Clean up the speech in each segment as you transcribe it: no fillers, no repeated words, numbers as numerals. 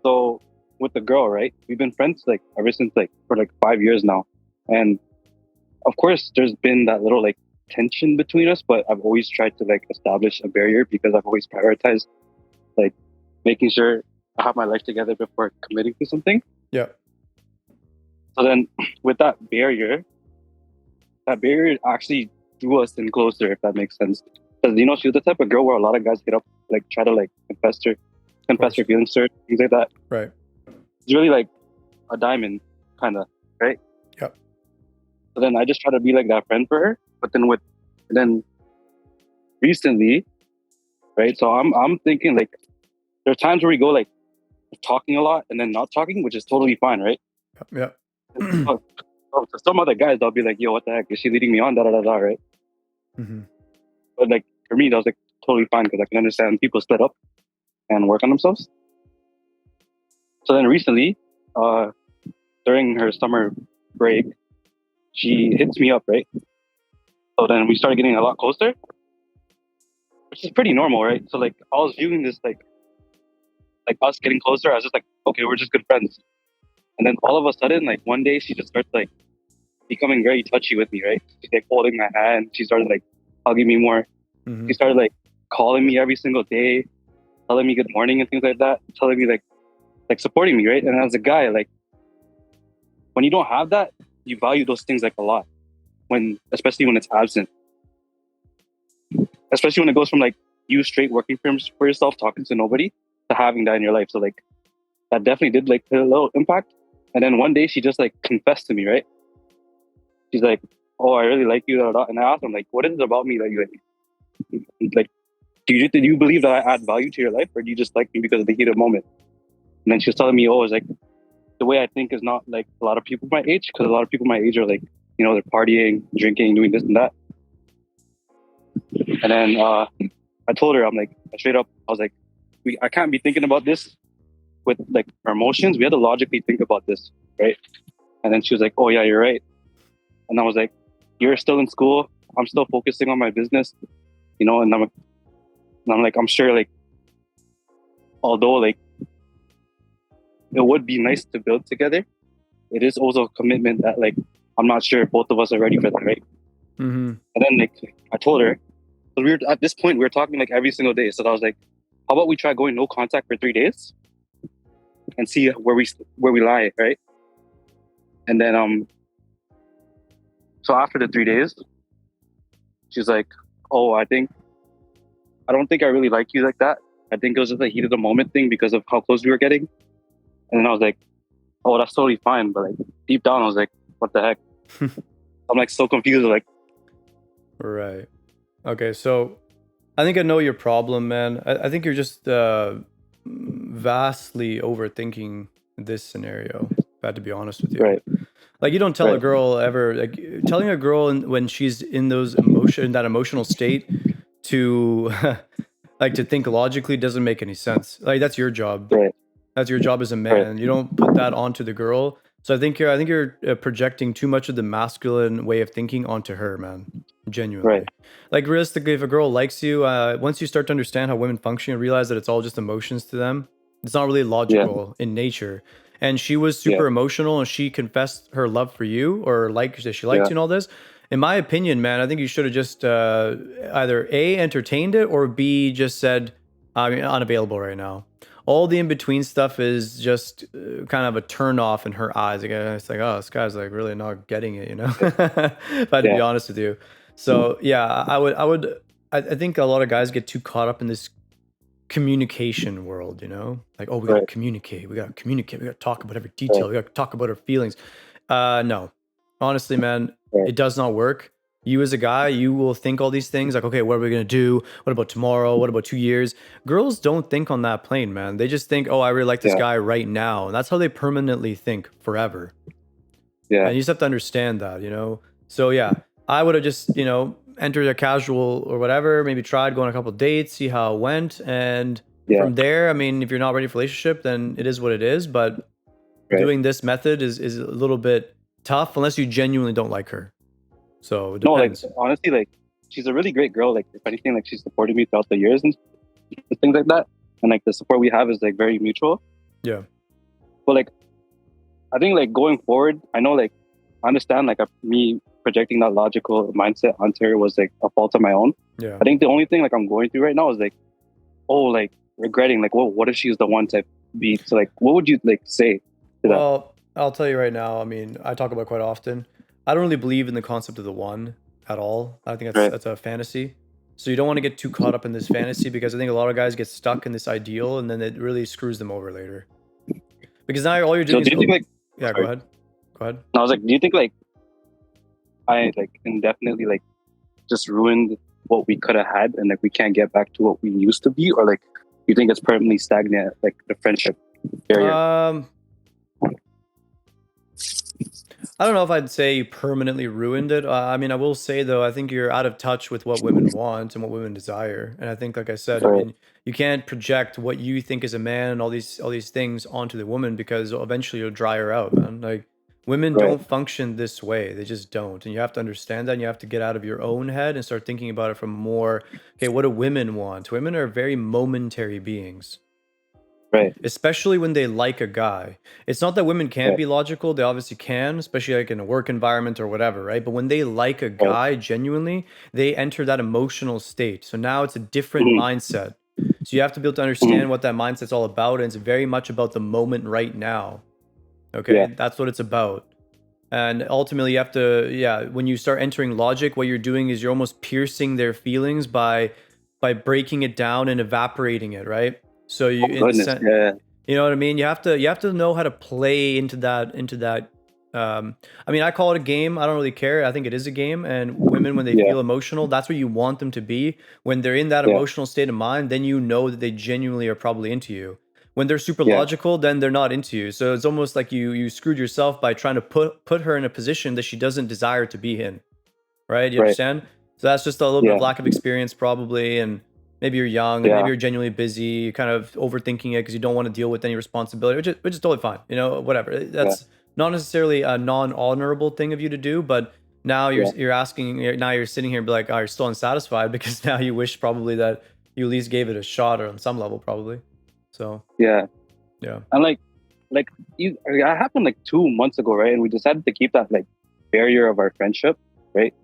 So with the girl, right? We've been friends like ever since like for like 5 years now, and of course, there's been that little like tension between us, but I've always tried to like establish a barrier because I've always prioritized like making sure I have my life together before committing to something. Yeah. So then with that barrier actually drew us in closer, if that makes sense. Because she was the type of girl where a lot of guys get up, like try to like confess her feelings to her, things like that. Right. It's really like a diamond, kind of, right? Yep. So then I just try to be like that friend for her. But then recently, right? So I'm thinking like there are times where we go like talking a lot and then not talking, which is totally fine, right? Yeah. To some other guys, they'll be like, "Yo, what the heck? Is she leading me on?" Da da da da, right? Mm-hmm. But like for me, that was like totally fine because I can understand people split up and work on themselves. So then recently, during her summer break, she hits me up, right? So then we started getting a lot closer, which is pretty normal, right? So like I was viewing this like us getting closer. I was just like, okay, we're just good friends. And then all of a sudden, like one day, she just starts like becoming very touchy with me, right? She's like holding my hand. She started like hugging me more. Mm-hmm. She started like calling me every single day, telling me good morning and things like that, telling me like supporting me, right? And as a guy, like when you don't have that, you value those things like a lot. Especially when it's absent. Especially when it goes from like you straight working for yourself, talking to nobody, to having that in your life. So like that definitely did like put a little impact. And then one day she just like confessed to me, right? She's like, "Oh, I really like you." And I asked her, like, "What is it about me that you like? Do you believe that I add value to your life, or do you just like me because of the heat of the moment?" And then she was telling me, "Oh, it's like the way I think is not like a lot of people my age, because a lot of people my age are like, they're partying, drinking, doing this and that." And then I told her, I'm like, straight up, I was like, I can't be thinking about this with like our emotions. We have to logically think about this, right? And then she was like, "Oh yeah, you're right." And I was like, "You're still in school. I'm still focusing on my business, and I'm like, I'm sure like, although like it would be nice to build together, it is also a commitment that like I'm not sure if both of us are ready for that, right?" Mm-hmm. And then like I told her, so at this point we were talking like every single day. So I was like, "How about we try going no contact for 3 days and see where we lie, right?" And then so after the 3 days, she's like, "Oh, I don't think I really like you like that. I think it was just a heat of the moment thing because of how close we were getting." And then I was like, "Oh, that's totally fine." But like deep down, I was like, "What the heck?" I'm like so confused. Like, Right. Okay. So I think I know your problem, man. I think you're just vastly overthinking this scenario, if I had to be honest with you. right, Like you don't tell a right, girl ever, like telling a girl when she's in that emotional state to like to think logically doesn't make any sense. Like that's your job. right, That's your job as a right, man. You don't put that onto the girl. So I think you're projecting too much of the masculine way of thinking onto her, man. right. Genuinely. Like realistically, if a girl likes you, once you start to understand how women function and realize that it's all just emotions to them, it's not really Yeah, logical in nature. And she was yeah, super emotional and she confessed her love for you or like that she liked yeah, you and all this. In my opinion, man, I think you should have just either A, entertained it, or B, just said, I'm unavailable right now. All the in between stuff is just kind of a turn off in her eyes. Like, it's like, oh, this guy's like really not getting it, you know? If I had to yeah, be honest with you. So yeah, I think a lot of guys get too caught up in this communication world, you know? Like, oh, we gotta right, communicate, we gotta communicate, we gotta talk about every right, detail, we gotta talk about our feelings. No. Honestly, man, right. it does not work. You as a guy, you will think all these things like, okay, what are we gonna do? What about tomorrow? What about 2 years? Girls don't think on that plane, man. They just think, oh, I really like this Yeah, guy right now. And that's how they permanently think forever. yeah, And you just have to understand that, you know? So yeah, I would have just, entered a casual or whatever, maybe tried going on a couple of dates, see how it went. And yeah, from there, I mean, if you're not ready for a relationship, then it is what it is. But right. doing this method is a little bit tough unless you genuinely don't like her. So it No, like depends. honestly, like she's a really great girl. Like if anything, like she's supported me throughout the years and things like that. And like the support we have is like very mutual. Yeah. But like, I think like going forward, I know like I understand like me projecting that logical mindset onto her was like a fault of my own. Yeah. I think the only thing like I'm going through right now is like, oh, like regretting like, well, what if she's the one to be? So like, what would you like say to that? Well, I'll tell you right now. I mean, I talk about it quite often. I don't really believe in the concept of the one at all. I think Right. that's a fantasy. So you don't want to get too caught up in this fantasy because I think a lot of guys get stuck in this ideal and then it really screws them over later. Because now all you're So doing do is you think like, yeah. Go sorry, ahead. Go ahead. I was like, do you think like I like indefinitely like just ruined what we could have had and like we can't get back to what we used to be, or like you think it's permanently stagnant, like the friendship barrier? I don't know if I'd say you permanently ruined it. I mean, I will say though, I think you're out of touch with what women want and what women desire. And I think, like I said, I Right. mean, you can't project what you think is a man and all these things onto the woman because eventually you'll dry her out, man. Like women Right. don't function this way; they just don't. And you have to understand that. And you have to get out of your own head and start thinking about it from more. Okay, what do women want? Women are very momentary beings. Right. Especially when they like a guy. It's not that women can't Right. be logical, they obviously can, especially like in a work environment or whatever, right? But when they like a Right. guy genuinely, they enter that emotional state. So now it's a different Mhm. mindset. So you have to be able to Mhm. understand what that mindset's all about, and it's very much about the moment right now. Yeah. Okay? That's what it's about. And ultimately you have to, yeah, when you start entering logic, what you're doing is you're almost piercing their feelings by breaking it down and evaporating it, right? So you Oh in the goodness. sense, Yeah. you know what I mean? You have to know how to play into that. I mean, I call it a game. I don't really care. I think it is a game. And women, when they Yeah. feel emotional, that's what you want them to be. When they're in that Yeah. emotional state of mind, then you know that they genuinely are probably into you. When they're super Yeah. logical, then they're not into you. So it's almost like you screwed yourself by trying to put her in a position that she doesn't desire to be in. Right? You Right. understand? So that's just a little bit of Yeah. lack of experience, probably, and maybe you're young, and maybe Yeah. you're genuinely busy, you're kind of overthinking it because you don't want to deal with any responsibility, which is totally fine. You know, whatever. Yeah. That's not necessarily a non-honorable thing of you to do, but now Yeah. you're asking, now you're sitting here and be like, oh, you're still unsatisfied because now you wish probably that you at least gave it a shot or on some level, probably. So Yeah. yeah, And like that happened like 2 months ago, right? And we decided to keep that like barrier of our friendship, right?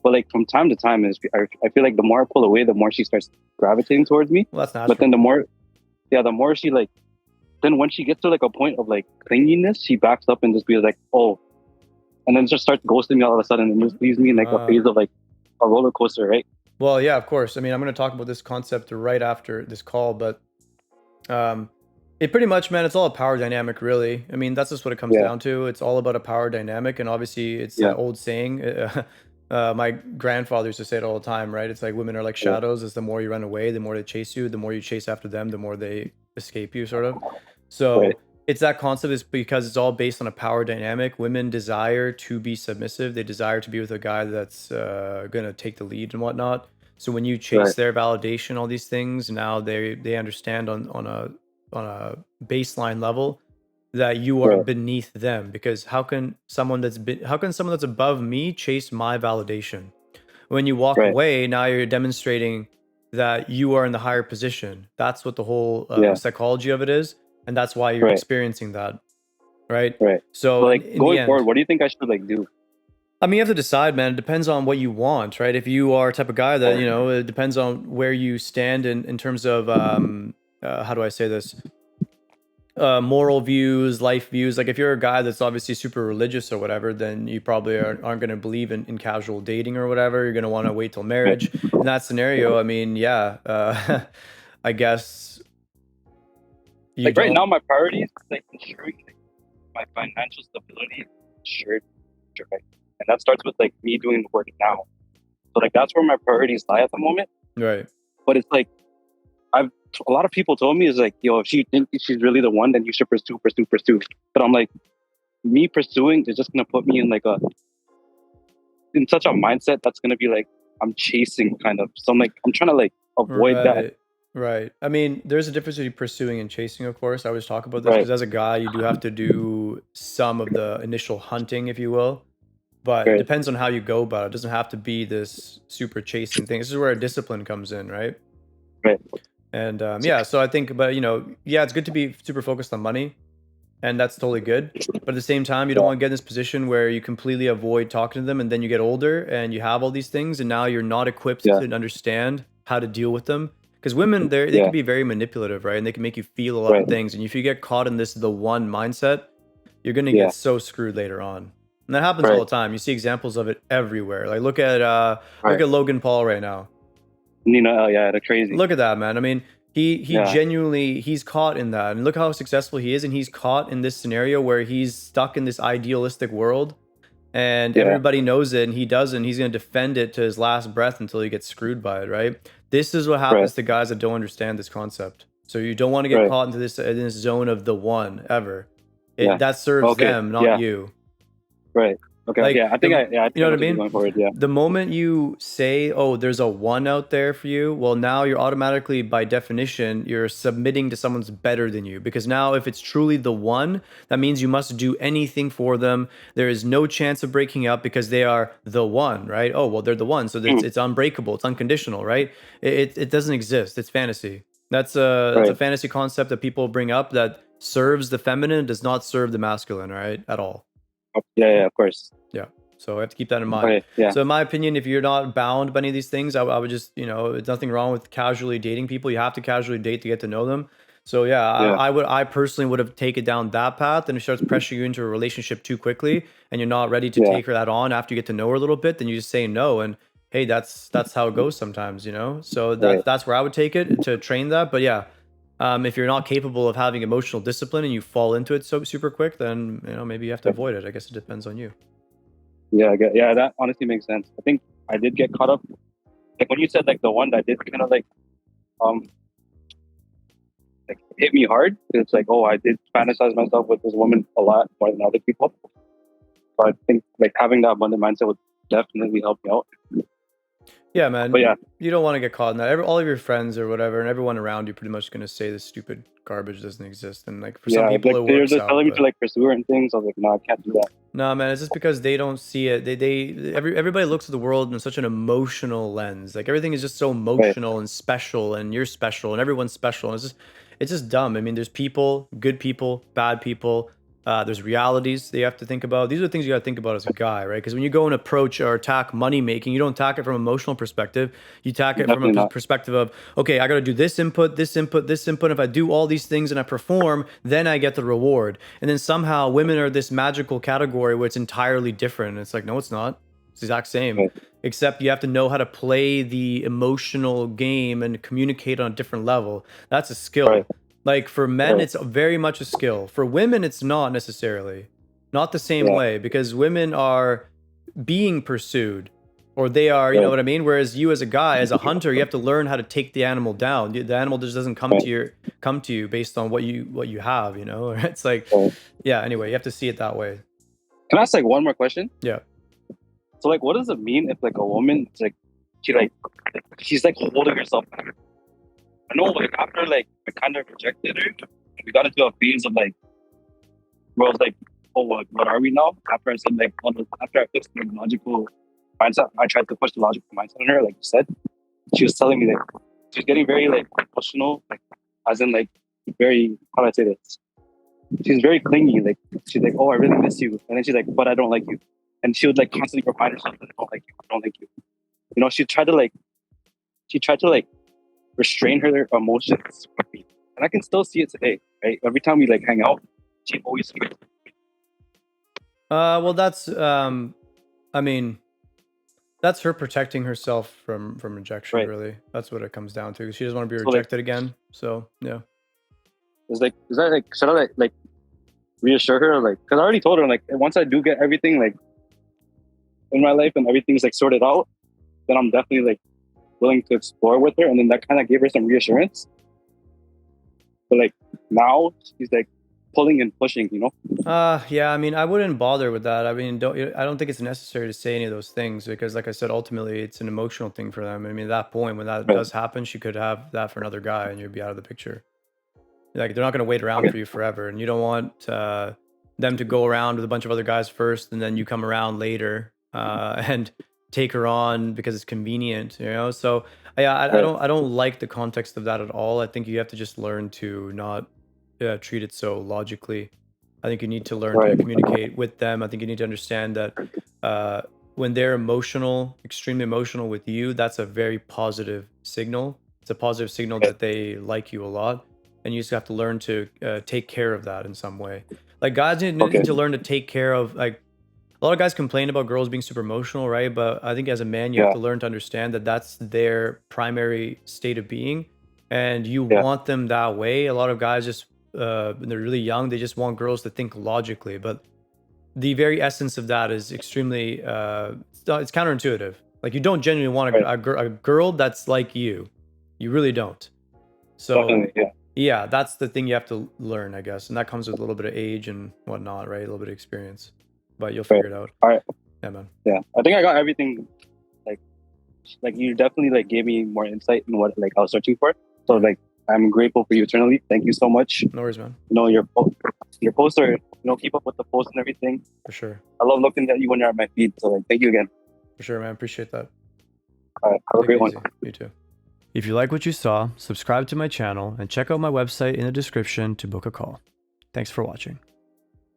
But like from time to time, I feel like the more I pull away, the more she starts gravitating towards me. well, that's But then natural. the more she like, then when she gets to like a point of like clinginess, she backs up and just be like, oh, and then just starts ghosting me all of a sudden and just leaves me in like a Uh, phase of like a roller coaster, right? well, yeah, of course. I mean, I'm going to talk about this concept right after this call, but it pretty much, man, it's all a power dynamic, really. I mean, that's just what it comes Yeah. down to. It's all about a power dynamic, and obviously, it's Yeah. that old saying. My grandfather used to say it all the time, right? It's like women are like Yeah. shadows. It's the more you run away, the more they chase you. The more you chase after them, the more they escape you, sort of. So Right. it's that concept is because it's all based on a power dynamic. Women desire to be submissive. They desire to be with a guy that's gonna take the lead and whatnot. So when you chase Right. their validation, all these things, now they understand on a baseline level that you are Right. beneath them because how can someone that's above me chase my validation? When you walk Right. away, now you're demonstrating that you are in the higher position. That's what the whole Yeah. psychology of it is, and that's why you're Right. experiencing that, right? Right. So But like in the going forward, end, what do you think I should like do? I mean, you have to decide, man. It depends on what you want, right? If you are a type of guy that, you know, it depends on where you stand in terms of, how do I say this? Moral views, life views. Like if you're a guy that's obviously super religious or whatever, then you probably aren't going to believe in casual dating or whatever. You're going to want to wait till Right. marriage. In that scenario, I mean, yeah, I guess you Like right don't. now, my priority is like ensuring like, my financial stability is ensured, right? And that starts with like me doing the work now. So like that's where my priorities lie at the moment. Right. But it's like a lot of people told me is like, yo, if you think she's really the one, then you should pursue. But I'm like, me pursuing is just gonna put me in like in such a mindset that's gonna be like I'm chasing kind of. So I'm trying to like avoid that. Right. Right. I mean, there's a difference between pursuing and chasing, of course. I always talk about this Right. because as a guy, you do have to do some of the initial hunting, if you will. But it Right. depends on how you go about it. It doesn't have to be this super chasing thing. This is where discipline comes in, right? Right. And yeah, so I think, but you know, yeah, it's good to be super focused on money. and that's totally good. But at the same time, you don't Yeah. want to get in this position where you completely avoid talking to them, and then you get older and you have all these things, and now you're not equipped Yeah. to understand how to deal with them. Because women, they Yeah. can be very manipulative, right? And they can make you feel a lot of Right. things. And if you get caught in this the one mindset, you're gonna Yeah. get so screwed later on. And that happens all Right. the time. You see examples of it everywhere. Like look at Right. Logan Paul right now. Nina, oh yeah, they're crazy. Look at that, man. I mean, he Yeah. genuinely he's caught in that. And look how successful he is, and he's caught in this scenario where he's stuck in this idealistic world and Yeah. everybody knows it and he doesn't. He's going to defend it to his last breath until he gets screwed by it, right? This is what Right. happens to guys that don't understand this concept. So you don't want to get Right. caught into this in this zone of the one ever. Yeah. That serves Okay. them, not Yeah. you. Right. Okay. Like Yeah. I think I you know know what I what you're mean? going forward. Yeah. The moment you say, "Oh, there's a one out there for you," well, now you're automatically, by definition, you're submitting to someone's better than you. Because now, if it's truly the one, that means you must do anything for them. There is no chance of breaking up because they are the one, right? Oh, well, they're the one, so Mm. it's unbreakable, it's unconditional, right? It doesn't exist. It's fantasy. That's a Right. fantasy concept that people bring up that serves the feminine, does not serve the masculine, right? At all. Yeah. Yeah. Of course. Yeah. So I have to keep that in mind. Okay. Yeah. So in my opinion, if you're not bound by any of these things, I would just, it's nothing wrong with casually dating people. You have to casually date to get to know them. So yeah, Yeah. I personally would have taken down that path, and it starts pressuring you into a relationship too quickly and you're not ready to Yeah. take her that on after you get to know her a little bit, then you just say no. And hey, that's how it goes sometimes. So Right. that's where I would take it to train that. But yeah, if you're not capable of having emotional discipline and you fall into it so super quick, then maybe you have to Yeah. avoid it. I guess it depends on you. Yeah. Yeah. That honestly makes sense. I think I did get caught up. Like when you said like the one that did kind of um like hit me hard. It's like, oh, I did fantasize myself with this woman a lot more than other people. So I think like having that abundant mindset would definitely help me out. Yeah, man. But yeah. You don't want to get caught in that. All of your friends or whatever, and everyone around you, pretty much going to say this stupid garbage doesn't exist. And like for some Yeah. people, Like it they're works just out. telling me But to like pursue her and things. I was like, no, I can't do that. no, man, it's just because they don't see it. Everybody looks at the world in such an emotional lens. Like everything is just so Right. emotional and special, and you're special, and everyone's special. And it's just dumb. I mean, there's people, good people, bad people. There's realities that you have to think about. These are the things you got to think about as a guy, right? Because when you go and approach or attack money making, you don't attack it from an emotional perspective. You attack it from a Definitely not. perspective of, okay, I got to do this input, this input, this input. If I do all these things and I perform, then I get the reward. And then somehow women are this magical category where it's entirely different. And it's like, no, it's not. It's the exact same. Right. Except you have to know how to play the emotional game and communicate on a different level. That's a skill. Right. Like for men, Right. it's very much a skill. For women, it's not necessarily. Not the same Yeah. way because women are being pursued or they are, you know Right. what I mean? Whereas you as a guy, as a hunter, you have to learn how to take the animal down. The animal just doesn't Right. come to you based on what you have. It's like, Right. yeah, anyway, you have to see it that way. Can I ask like one more question? Yeah. So like, what does it mean if like a woman, it's like she's like holding herself back? I know like after like I kind of rejected her, we got into a phase of like where I was like, oh, what are we now? After I said like, after I pushed the logical mindset, I tried to push the logical mindset on her, like you said. She was telling me like she was getting very like emotional, like as in like very, how do I say this? She's very clingy. Like she's like, oh, I really miss you, and then she's like, but I don't like you, and she would like constantly remind herself that I don't like you, I don't like you. She tried to like restrain her emotions, and I can still see it today. Right, every time we like hang out, she always feels. Well, I mean, that's her protecting herself from rejection. Right. Really, that's what it comes down to. She doesn't want to be So, like, rejected again. So yeah. Is that like should I like reassure her, like, because I already told her like once I do get everything like in my life and everything's like sorted out, then I'm definitely like willing to explore with her, and then that kind of gave her some reassurance. But like now she's like pulling and pushing. Yeah. I mean, I wouldn't bother with that. I mean, I don't think it's necessary to say any of those things because, like I said, ultimately it's an emotional thing for them. I mean, at that point when that Right. does happen, she could have that for another guy, and you'd be out of the picture. Like they're not going to wait around Okay. for you forever, and you don't want them to go around with a bunch of other guys first, and then you come around later and take her on because it's convenient. So yeah, I Right. don't like the context of that at all. I think you have to just learn to not treat it so logically. I think you need to learn to communicate with them. I think you need to understand that when they're emotional, extremely emotional with you, that's a very positive signal. It's a positive signal that they like you a lot, and you just have to learn to take care of that in some way. Like guys need to learn to take care of, like, a lot of guys complain about girls being super emotional, right? But I think as a man, you have to learn to understand that that's their primary state of being, and you want them that way. A lot of guys just when they're really young, they just want girls to think logically, but the very essence of that is extremely it's counterintuitive. Like, you don't genuinely want a girl that's like you. You really don't. So Definitely, yeah, that's the thing you have to learn, I guess, and that comes with a little bit of age and whatnot, right? A little bit of experience, but you'll figure it out. All right. Yeah, man. Yeah, I think I got everything. Like you definitely like gave me more insight in what like I was searching for. So like I'm grateful for you eternally. Thank you so much. No worries, man. You know, your posts are, keep up with the posts and everything. For sure. I love looking at you when you're at my feed. So like, thank you again. For sure, man. Appreciate that. All right, have a great one. You too. If you like what you saw, subscribe to my channel and check out my website in the description to book a call. Thanks for watching.